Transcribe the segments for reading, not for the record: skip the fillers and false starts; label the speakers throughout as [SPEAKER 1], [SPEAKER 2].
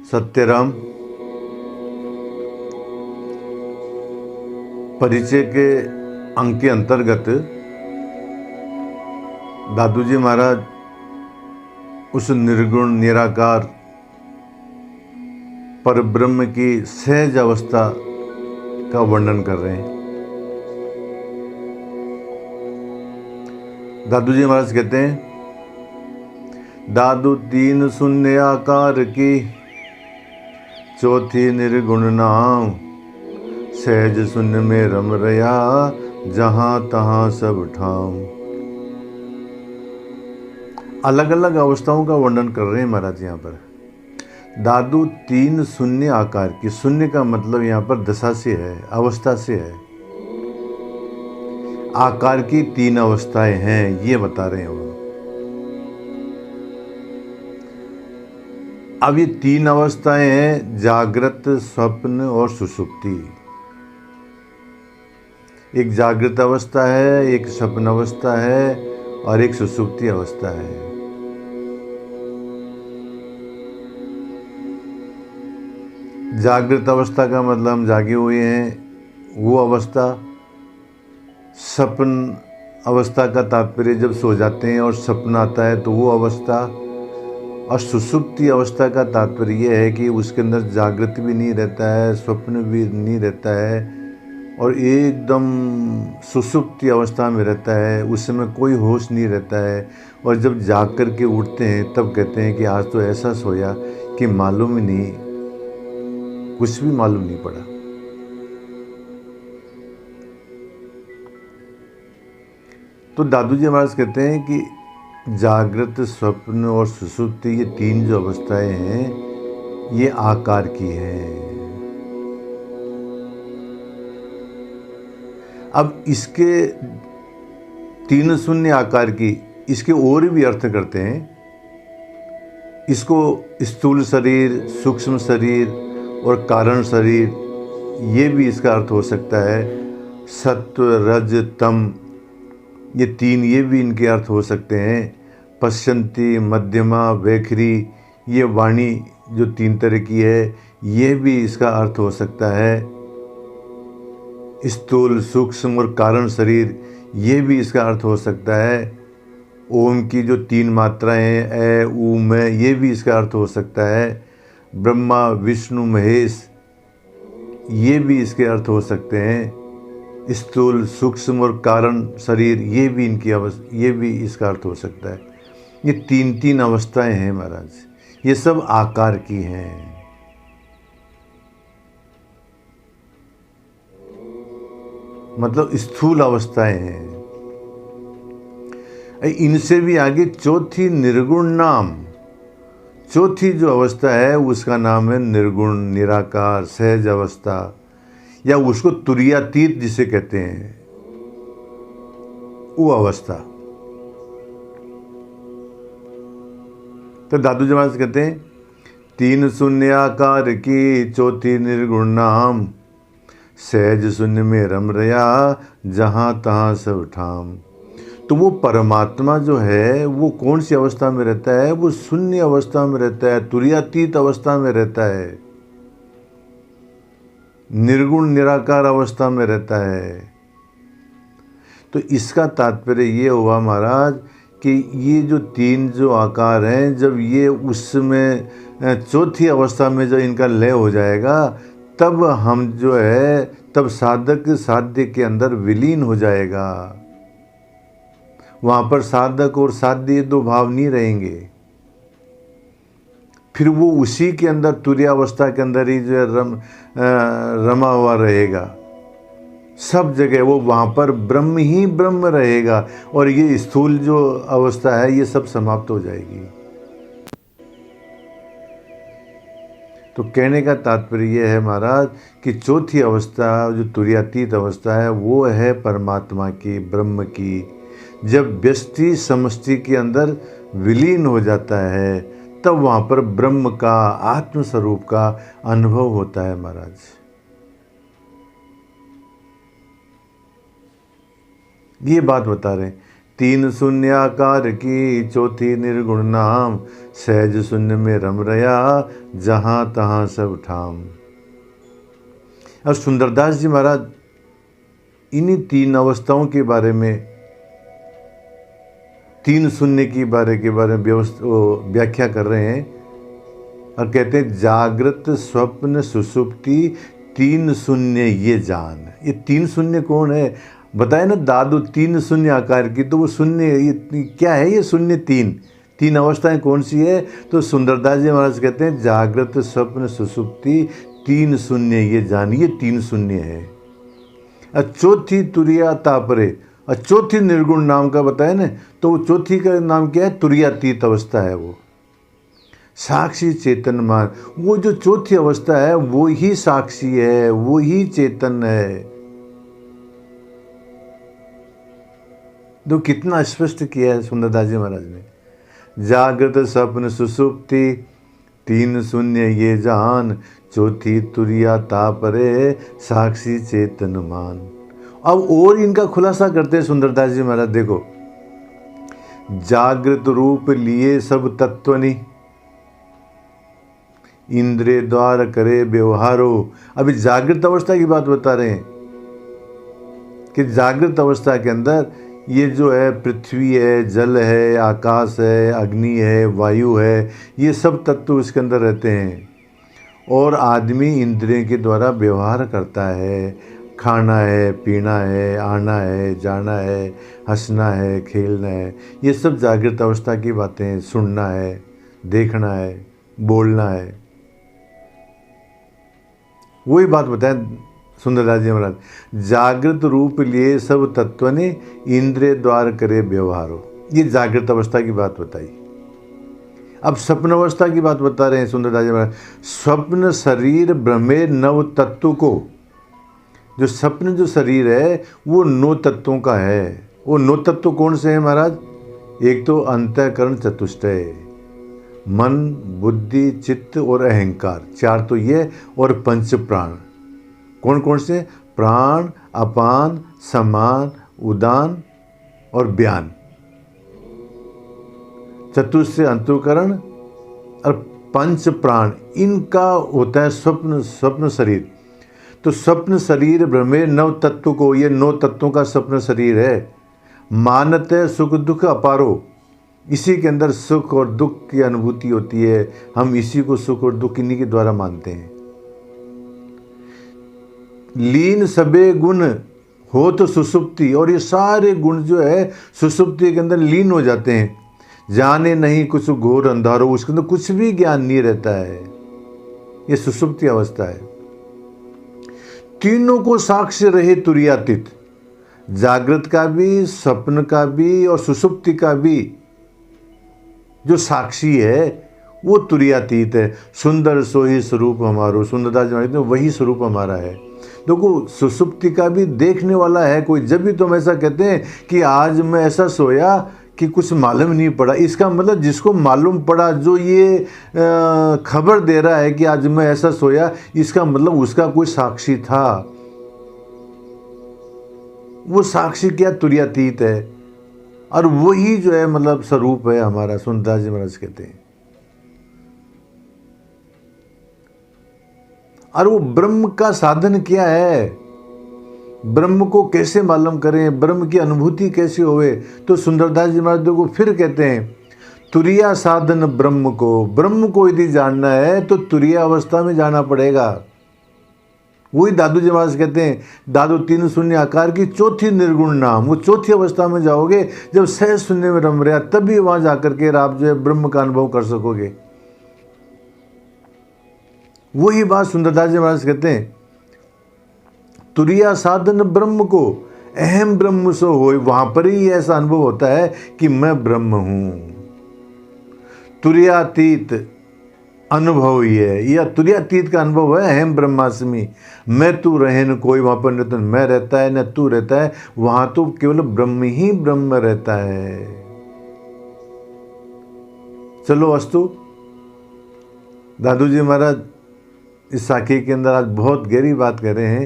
[SPEAKER 1] सत्यराम परिचय के अंक के अंतर्गत दादू जी महाराज उस निर्गुण निराकार परब्रह्म की सहज अवस्था का वर्णन कर रहे हैं। दादू जी महाराज कहते हैं, दादू तीन शून्य आकार की चौथी निर्गुण नाम, सहज शून्य में रम रया जहां तहां सब ठाम। अलग अलग अवस्थाओं का वर्णन कर रहे हैं महाराज यहाँ पर। दादू तीन शून्य आकार की, शून्य का मतलब यहाँ पर दशा से है, अवस्था से है। आकार की तीन अवस्थाएं हैं ये बता रहे हैं वो। अब ये तीन अवस्थाएं हैं, जागृत, स्वप्न और सुषुप्ति। एक जागृत अवस्था है, एक स्वप्न अवस्था है और एक सुषुप्ति अवस्था है। जागृत अवस्था का मतलब हम जागे हुए हैं, वो अवस्था। स्वप्न अवस्था का तात्पर्य जब सो जाते हैं और स्वप्न आता है तो वो अवस्था। और सुषुप्ति अवस्था का तात्पर्य यह है कि उसके अंदर जागृत भी नहीं रहता है, स्वप्न भी नहीं रहता है और एकदम सुषुप्ति अवस्था में रहता है। उस समय कोई होश नहीं रहता है और जब जाग कर के उठते हैं तब कहते हैं कि आज तो ऐसा सोया कि मालूम ही नहीं, कुछ भी मालूम नहीं पड़ा। तो दादू जी महाराज कहते हैं कि जागृत, स्वप्न और सुषुप्ति ये तीन जो अवस्थाएं हैं ये आकार की हैं। अब इसके तीन शून्य आकार की, इसके और भी अर्थ करते हैं। इसको स्थूल शरीर, सूक्ष्म शरीर और कारण शरीर, ये भी इसका अर्थ हो सकता है। सत्व, रज, तम, ये तीन, ये भी इनके अर्थ हो सकते हैं। पश्यंती, मध्यमा, वैखरी, ये वाणी जो तीन तरह की है, ये भी इसका अर्थ हो सकता है। स्थूल, सूक्ष्म और कारण शरीर, ये भी इसका अर्थ हो सकता है। ओम की जो तीन मात्राएं हैं, ए, ऊ, मैं, ये भी इसका अर्थ हो सकता है। ब्रह्मा, विष्णु, महेश, ये भी इसके अर्थ हो सकते हैं। स्थूल, सूक्ष्म और कारण शरीर, ये भी ये भी इसका अर्थ हो सकता है। ये तीन तीन अवस्थाएं हैं महाराज, ये सब आकार की हैं। मतलब स्थूल अवस्थाएं हैं। इनसे भी आगे चौथी निर्गुण नाम, चौथी जो अवस्था है उसका नाम है निर्गुण, निराकार, सहज अवस्था, या उसको तुरीयातीत जिसे कहते हैं, वो अवस्था। तो दादू जी महाराज कहते हैं, तीन शून्य आकार की चौथी निर्गुण नाम, सहज शून्य में रम रया जहां तहां सब ठाम। तो वो परमात्मा जो है वो कौन सी अवस्था में रहता है? वो शून्य अवस्था में रहता है, तुरीयातीत अवस्था में रहता है, निर्गुण निराकार अवस्था में रहता है। तो इसका तात्पर्य ये हुआ महाराज कि ये जो तीन जो आकार हैं, जब ये उसमें चौथी अवस्था में जब इनका लय हो जाएगा तब हम जो है, तब साधक साध्य के अंदर विलीन हो जाएगा। वहाँ पर साधक और साध्य दो भाव नहीं रहेंगे। फिर वो उसी के अंदर, तुरीयावस्था के अंदर ही जो रमा हुआ रहेगा। सब जगह वो वहाँ पर ब्रह्म ही ब्रह्म रहेगा और ये स्थूल जो अवस्था है ये सब समाप्त हो जाएगी। तो कहने का तात्पर्य यह है महाराज कि चौथी अवस्था जो तुरीयातीत अवस्था है वो है परमात्मा की, ब्रह्म की। जब व्यष्टि समष्टि के अंदर विलीन हो जाता है तब वहाँ पर ब्रह्म का, आत्म स्वरूप का अनुभव होता है महाराज। ये बात बता रहे हैं। तीन शून्य आकार की चौथी निर्गुण नाम, सहज शून्य में रम रया जहाँ तहाँ सब ठाम। और सुंदरदास जी महाराज इन्हीं तीन अवस्थाओं के बारे में, तीन शून्य के बारे में व्याख्या कर रहे हैं और कहते हैं जागृत स्वप्न सुषुप्ति तीन शून्य ये जान। ये तीन शून्य कौन है बताए ना दादू, तीन शून्य आकार की, तो वो शून्य ये क्या है? ये शून्य तीन अवस्थाएं कौन सी है? तो सुंदरदास जी महाराज कहते हैं जागृत स्वप्न सुषुप्ति तीन शून्य ये जान, ये तीन शून्य है। और चौथी तुरिया तापरे, और चौथी निर्गुण नाम का बताया ना, तो वो चौथी का नाम क्या है? तुरियातीत अवस्था है। वो साक्षी चेतन मान, वो जो चौथी अवस्था है वो ही साक्षी है, वो ही चेतन है। तो कितना स्पष्ट किया है सुंदरदास जी महाराज ने। जागृत स्वप्न सुषुप्ति तीन शून्य ये जान, चौथी तुरिया तापरे साक्षी चेतन मान। अब और इनका खुलासा करते हैं सुंदरदास जी महाराज। देखो, जागृत रूप लिए सब तत्वनि, इंद्रिय द्वार करे व्यवहारो। अभी जागृत अवस्था की बात बता रहे हैं कि जागृत अवस्था के अंदर ये जो है पृथ्वी है, जल है, आकाश है, अग्नि है, वायु है, ये सब तत्व इसके अंदर रहते हैं। और आदमी इंद्रियों के द्वारा व्यवहार करता है, खाना है, पीना है, आना है, जाना है, हंसना है, खेलना है, ये सब जागृत अवस्था की बातें हैं। सुनना है, देखना है, बोलना है, वही बात बताएं सुंदरदास जी महाराज। जागृत रूप लिए सब तत्व ने इंद्रिय द्वार करे व्यवहारो, ये जागृत अवस्था की बात बताई। अब स्वप्न अवस्था की बात बता रहे हैं सुंदरदास जी महाराज। स्वप्न शरीर भ्रमे नव तत्व को, जो स्वप्न जो शरीर है वो 9 तत्वों का है। वो 9 तत्व कौन से हैं महाराज? एक तो अंतःकरण चतुष्टय, मन, बुद्धि, चित्त और अहंकार, 4 तो ये, और पंच प्राण। कौन कौन से? प्राण, अपान, समान, उदान और व्यान। चतुष्टय अंतःकरण और पंच प्राण, इनका होता है स्वप्न शरीर। तो स्वप्न शरीर भ्रमे नव तत्व को, ये 9 तत्वों का स्वप्न शरीर है। मानत सुख दुख अपारो, इसी के अंदर सुख और दुख की अनुभूति होती है। हम इसी को सुख और दुख इन्हीं के द्वारा मानते हैं। लीन सबे गुण हो तो सुसुप्ति, और ये सारे गुण जो है सुसुप्ति के अंदर लीन हो जाते हैं। जाने नहीं कुछ घोर अंधारो, उसके अंदर कुछ भी ज्ञान नहीं रहता है। ये सुसुप्ति अवस्था है। तीनों को साक्ष्य रहे तुरियातीत, जागृत का भी, स्वप्न का भी और सुसुप्ति का भी जो साक्षी है वो तुरियातीत है। सुंदर सोही स्वरूप हमारो, सुंदरदास जी ने वही स्वरूप हमारा है। देखो, सुसुप्ति का भी देखने वाला है कोई। जब भी तुम ऐसा कहते हैं कि आज मैं ऐसा सोया कि कुछ मालूम नहीं पड़ा, इसका मतलब जिसको मालूम पड़ा, जो ये खबर दे रहा है कि आज मैं ऐसा सोया, इसका मतलब उसका कोई साक्षी था। वो साक्षी क्या? तुरियातीत है। और वही जो है मतलब स्वरूप है हमारा, सुंदरदास जी महाराज कहते हैं। और वो ब्रह्म का साधन क्या है? ब्रह्म को कैसे मालूम करें, ब्रह्म की अनुभूति कैसे होवे? तो सुंदरदास जी महाराज को फिर कहते हैं तुरिया साधन ब्रह्म को। ब्रह्म को यदि जानना है तो तुरिया अवस्था में जाना पड़ेगा। वही दादू जी महाराज कहते हैं, दादू तीन शून्य आकार की चौथी निर्गुण नाम, वो चौथी अवस्था में जाओगे जब सहज शून्य में रम रहा, तभी वहां जाकर के आप जो है ब्रह्म का अनुभव कर सकोगे। वही बात सुंदरदास जी महाराज कहते हैं, तुरिया साधन ब्रह्म को, अहम ब्रह्म सो होय। वहां पर ही ऐसा अनुभव होता है कि मैं ब्रह्म हूं। तुरियातीत अनुभव ही है, या तुरियातीत का अनुभव है अहम ब्रह्मास्मि। मैं तू रहे न कोई, वहां पर न तो मैं रहता है न तू रहता है, वहां तो केवल ब्रह्म ही ब्रह्म रहता है। चलो अस्तु। दादू जी महाराज इस साखी के अंदर आज बहुत गहरी बात कर रहे हैं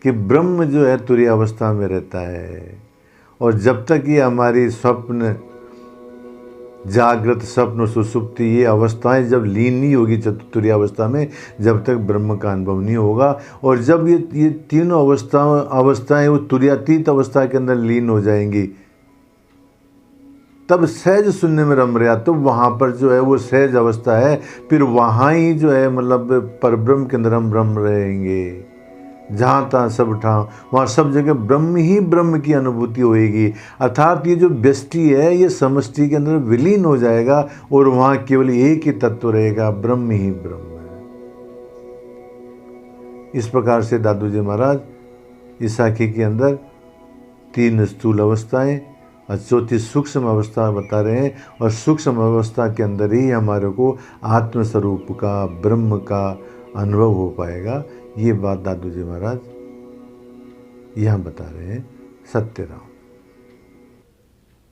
[SPEAKER 1] कि ब्रह्म जो है तुरीय अवस्था में रहता है और जब तक ये हमारी स्वप्न, जागृत, स्वप्न, सुषुप्ति, ये अवस्थाएं जब लीन नहीं होगी चतुर्थ अवस्था में, जब तक ब्रह्म का अनुभव नहीं होगा। और जब ये तीनों अवस्थाएं वो तुर्यातीत अवस्था के अंदर लीन हो जाएंगी, तब सहज शून्य में रम रहा, तो वहाँ पर जो है वो सहज अवस्था है। फिर वहाँ ही जो है मतलब परब्रह्म के अंदर हम रम रहेंगे। जहाँ तहाँ सब ठाम, वहाँ सब जगह ब्रह्म ही ब्रह्म की अनुभूति होएगी। अर्थात ये जो व्यष्टि है ये समष्टि के अंदर विलीन हो जाएगा और वहाँ केवल एक ही तत्व रहेगा, ब्रह्म ही ब्रह्म है। इस प्रकार से दादू जी महाराज इस साखी के अंदर 3 स्थूल अवस्थाएं और 4थी सूक्ष्म अवस्था बता रहे हैं। और सूक्ष्म अवस्था के अंदर ही हमारे को आत्मस्वरूप का, ब्रह्म का अनुभव हो पाएगा। ये बात दादू जी महाराज यहाँ बता रहे हैं। सत्यराम।